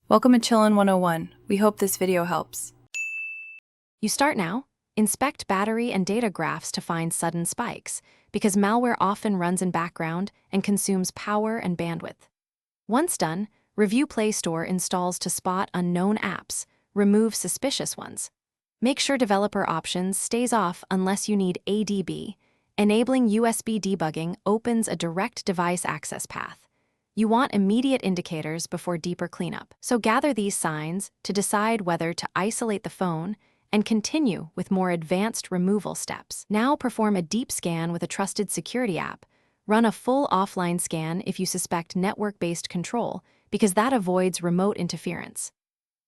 Welcome to Chillin' 101. We hope this video helps. You start now. Inspect battery and data graphs to find sudden spikes, because malware often runs in background and consumes power and bandwidth. Once done, review Play Store installs to spot unknown apps, remove suspicious ones. Make sure developer options stays off unless you need ADB. Enabling USB debugging opens a direct device access path. You want immediate indicators before deeper cleanup. So gather these signs to decide whether to isolate the phone and continue with more advanced removal steps. Now perform a deep scan with a trusted security app. Run a full offline scan if you suspect network-based control, because that avoids remote interference.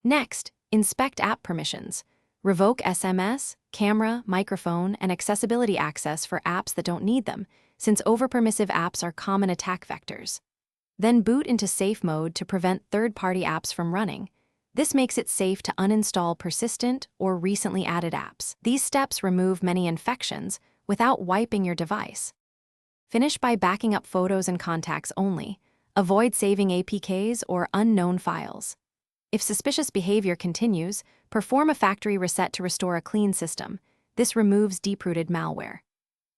Next, inspect app permissions. Revoke SMS, camera, microphone, and accessibility access for apps that don't need them, since overpermissive apps are common attack vectors. Then boot into safe mode to prevent third-party apps from running. This makes it safe to uninstall persistent or recently added apps. These steps remove many infections without wiping your device. Finish by backing up photos and contacts only. Avoid saving APKs or unknown files. If suspicious behavior continues, perform a factory reset to restore a clean system. This removes deep-rooted malware.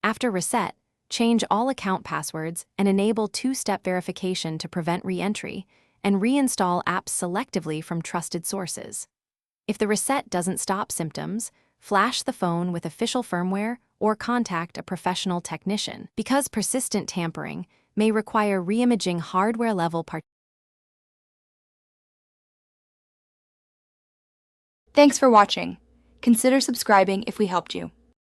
After reset, change all account passwords and enable two-step verification to prevent re-entry, and reinstall apps selectively from trusted sources. If the reset doesn't stop symptoms, flash the phone with official firmware or contact a professional technician, because persistent tampering may require re-imaging hardware-level parts. Thanks for watching. Consider subscribing if we helped you.